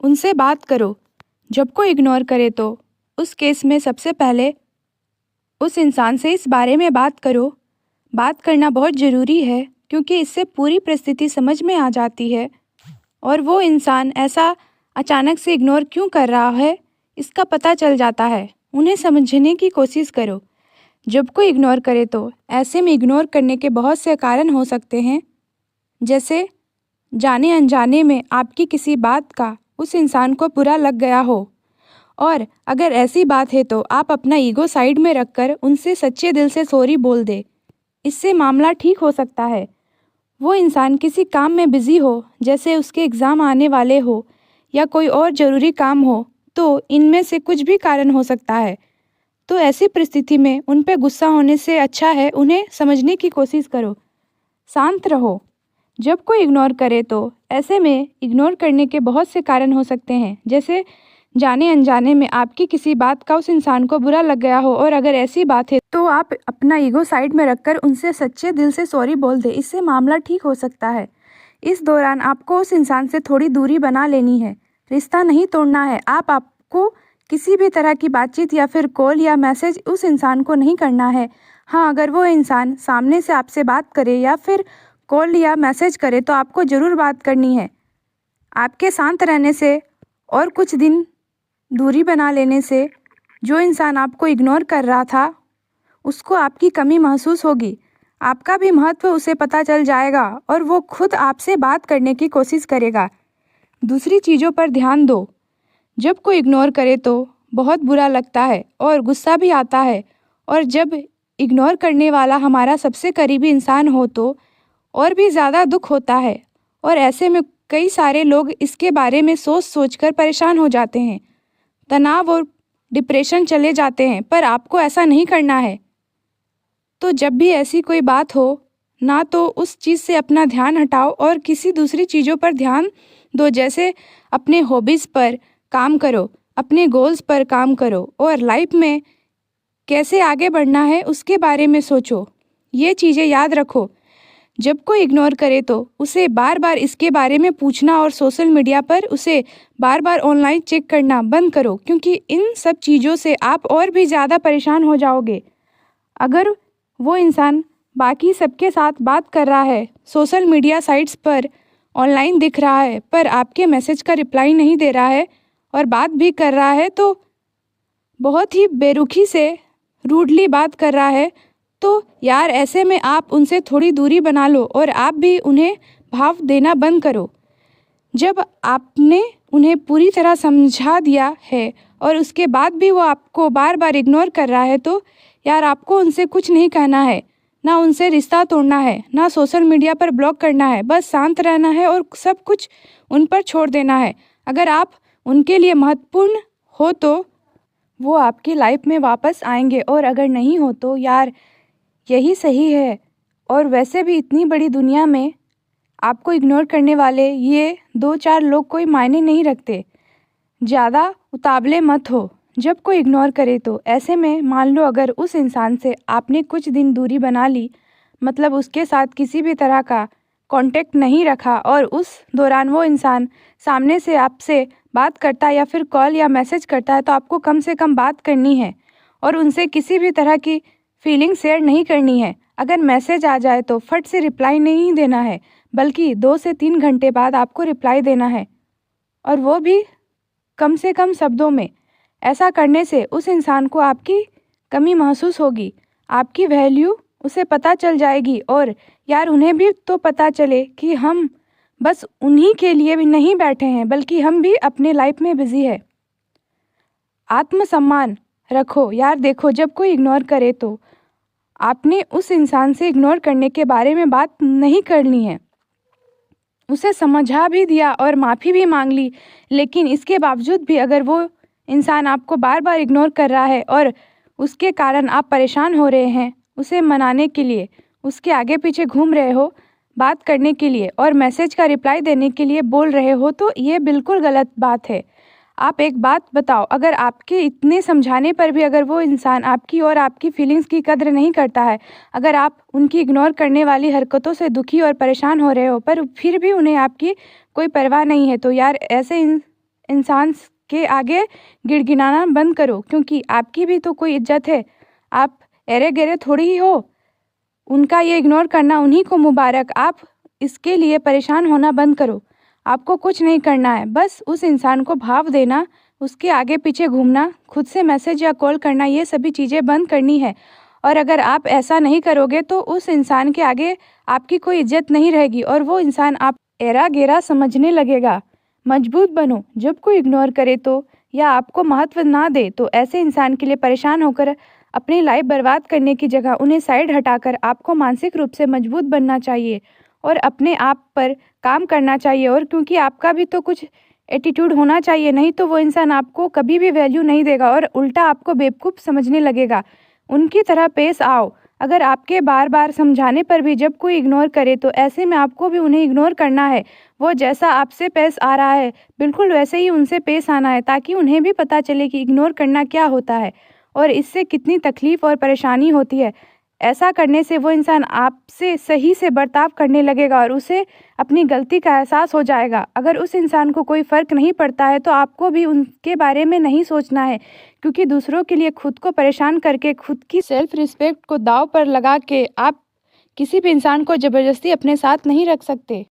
उनसे बात करो। जब कोई इग्नोर करे तो उस केस में सबसे पहले उस इंसान से इस बारे में बात करो। बात करना बहुत ज़रूरी है क्योंकि इससे पूरी परिस्थिति समझ में आ जाती है और वो इंसान ऐसा अचानक से इग्नोर क्यों कर रहा है इसका पता चल जाता है। उन्हें समझने की कोशिश करो। जब कोई इग्नोर करे तो ऐसे में इग्नोर करने के बहुत से कारण हो सकते हैं, जैसे जाने अनजाने में आपकी किसी बात का उस इंसान को बुरा लग गया हो, और अगर ऐसी बात है तो आप अपना ईगो साइड में रखकर उनसे सच्चे दिल से सॉरी बोल दे। इससे मामला ठीक हो सकता है। वो इंसान किसी काम में बिज़ी हो, जैसे उसके एग्ज़ाम आने वाले हो या कोई और ज़रूरी काम हो, तो इनमें से कुछ भी कारण हो सकता है। तो ऐसी परिस्थिति में उन पे गुस्सा होने से अच्छा है उन्हें समझने की कोशिश करो। शांत रहो। जब कोई इग्नोर करे तो ऐसे में इग्नोर करने के बहुत से कारण हो सकते हैं, जैसे जाने अनजाने में आपकी किसी बात का उस इंसान को बुरा लग गया हो, और अगर ऐसी बात है तो आप अपना ईगो साइड में रखकर उनसे सच्चे दिल से सॉरी बोल दें। इससे मामला ठीक हो सकता है। इस दौरान आपको उस इंसान से थोड़ी दूरी बना लेनी है। रिश्ता नहीं तोड़ना है। आपको किसी भी तरह की बातचीत या फिर कॉल या मैसेज उस इंसान को नहीं करना है। हाँ, अगर वो इंसान सामने से आपसे बात करे या फिर कॉल या मैसेज करे तो आपको ज़रूर बात करनी है। आपके शांत रहने से और कुछ दिन दूरी बना लेने से जो इंसान आपको इग्नोर कर रहा था उसको आपकी कमी महसूस होगी। आपका भी महत्व उसे पता चल जाएगा और वो खुद आपसे बात करने की कोशिश करेगा। दूसरी चीज़ों पर ध्यान दो। जब कोई इग्नोर करे तो बहुत बुरा लगता है और गुस्सा भी आता है, और जब इग्नोर करने वाला हमारा सबसे करीबी इंसान हो तो और भी ज़्यादा दुख होता है। और ऐसे में कई सारे लोग इसके बारे में सोच सोचकर परेशान हो जाते हैं, तनाव और डिप्रेशन चले जाते हैं, पर आपको ऐसा नहीं करना है। तो जब भी ऐसी कोई बात हो ना तो उस चीज़ से अपना ध्यान हटाओ और किसी दूसरी चीज़ों पर ध्यान दो, जैसे अपने हॉबीज़ पर काम करो, अपने गोल्स पर काम करो और लाइफ में कैसे आगे बढ़ना है उसके बारे में सोचो। ये चीज़ें याद रखो। जब कोई इग्नोर करे तो उसे बार बार इसके बारे में पूछना और सोशल मीडिया पर उसे बार बार ऑनलाइन चेक करना बंद करो, क्योंकि इन सब चीज़ों से आप और भी ज़्यादा परेशान हो जाओगे। अगर वो इंसान बाकी सबके साथ बात कर रहा है, सोशल मीडिया साइट्स पर ऑनलाइन दिख रहा है, पर आपके मैसेज का रिप्लाई नहीं दे रहा है और बात भी कर रहा है, तो बहुत ही बेरुखी से रूडली बात कर रहा है, तो यार ऐसे में आप उनसे थोड़ी दूरी बना लो और आप भी उन्हें भाव देना बंद करो। जब आपने उन्हें पूरी तरह समझा दिया है और उसके बाद भी वो आपको बार बार इग्नोर कर रहा है, तो यार आपको उनसे कुछ नहीं कहना है, ना उनसे रिश्ता तोड़ना है, ना सोशल मीडिया पर ब्लॉक करना है। बस शांत रहना है और सब कुछ उन पर छोड़ देना है। अगर आप उनके लिए महत्वपूर्ण हो तो वो आपकी लाइफ में वापस आएंगे, और अगर नहीं हो तो यार यही सही है। और वैसे भी इतनी बड़ी दुनिया में आपको इग्नोर करने वाले ये 2-4 लोग कोई मायने नहीं रखते। ज़्यादा उतावले मत हो। जब कोई इग्नोर करे तो ऐसे में मान लो अगर उस इंसान से आपने कुछ दिन दूरी बना ली, मतलब उसके साथ किसी भी तरह का कांटेक्ट नहीं रखा, और उस दौरान वो इंसान सामने से आपसे बात करता है या फिर कॉल या मैसेज करता है, तो आपको कम से कम बात करनी है और उनसे किसी भी तरह की फीलिंग शेयर नहीं करनी है। अगर मैसेज आ जाए तो फट से रिप्लाई नहीं देना है, बल्कि 2 से 3 घंटे बाद आपको रिप्लाई देना है, और वो भी कम से कम शब्दों में। ऐसा करने से उस इंसान को आपकी कमी महसूस होगी, आपकी वैल्यू उसे पता चल जाएगी, और यार उन्हें भी तो पता चले कि हम बस उन्हीं के लिए भी नहीं बैठे हैं, बल्कि हम भी अपने लाइफ में बिजी है। आत्मसम्मान रखो। यार देखो, जब कोई इग्नोर करे तो आपने उस इंसान से इग्नोर करने के बारे में बात नहीं करनी है। उसे समझा भी दिया और माफ़ी भी मांग ली, लेकिन इसके बावजूद भी अगर वो इंसान आपको बार बार इग्नोर कर रहा है और उसके कारण आप परेशान हो रहे हैं, उसे मनाने के लिए उसके आगे पीछे घूम रहे हो, बात करने के लिए और मैसेज का रिप्लाई देने के लिए बोल रहे हो, तो ये बिल्कुल गलत बात है। आप एक बात बताओ, अगर आपके इतने समझाने पर भी अगर वो इंसान आपकी और आपकी फीलिंग्स की कद्र नहीं करता है, अगर आप उनकी इग्नोर करने वाली हरकतों से दुखी और परेशान हो रहे हो, पर फिर भी उन्हें आपकी कोई परवाह नहीं है, तो यार इंसान के आगे गिड़गिड़ाना बंद करो, क्योंकि आपकी भी तो कोई इज्जत है। आप एरे गेरे थोड़ी ही हो। उनका ये इग्नोर करना उन्हीं को मुबारक। आप इसके लिए परेशान होना बंद करो। आपको कुछ नहीं करना है, बस उस इंसान को भाव देना, उसके आगे पीछे घूमना, खुद से मैसेज या कॉल करना, ये सभी चीज़ें बंद करनी है। और अगर आप ऐसा नहीं करोगे तो उस इंसान के आगे आपकी कोई इज्जत नहीं रहेगी और वो इंसान आप एरा गेरा समझने लगेगा। मजबूत बनो। जब कोई इग्नोर करे तो या आपको महत्व ना दे तो ऐसे इंसान के लिए परेशान होकर अपनी लाइफ बर्बाद करने की जगह उन्हें साइड हटाकर आपको मानसिक रूप से मजबूत बनना चाहिए और अपने आप पर काम करना चाहिए। और क्योंकि आपका भी तो कुछ एटीट्यूड होना चाहिए, नहीं तो वो इंसान आपको कभी भी वैल्यू नहीं देगा और उल्टा आपको बेवकूफ़ समझने लगेगा। उनकी तरह पेश आओ। अगर आपके बार बार समझाने पर भी जब कोई इग्नोर करे तो ऐसे में आपको भी उन्हें इग्नोर करना है। वो जैसा आपसे पेश आ रहा है बिल्कुल वैसे ही उनसे पेश आना है, ताकि उन्हें भी पता चले कि इग्नोर करना क्या होता है और इससे कितनी तकलीफ़ और परेशानी होती है। ऐसा करने से वो इंसान आपसे सही से बर्ताव करने लगेगा और उसे अपनी गलती का एहसास हो जाएगा। अगर उस इंसान को कोई फ़र्क नहीं पड़ता है तो आपको भी उनके बारे में नहीं सोचना है, क्योंकि दूसरों के लिए खुद को परेशान करके, खुद की सेल्फ रिस्पेक्ट को दांव पर लगा के आप किसी भी इंसान को ज़बरदस्ती अपने साथ नहीं रख सकते।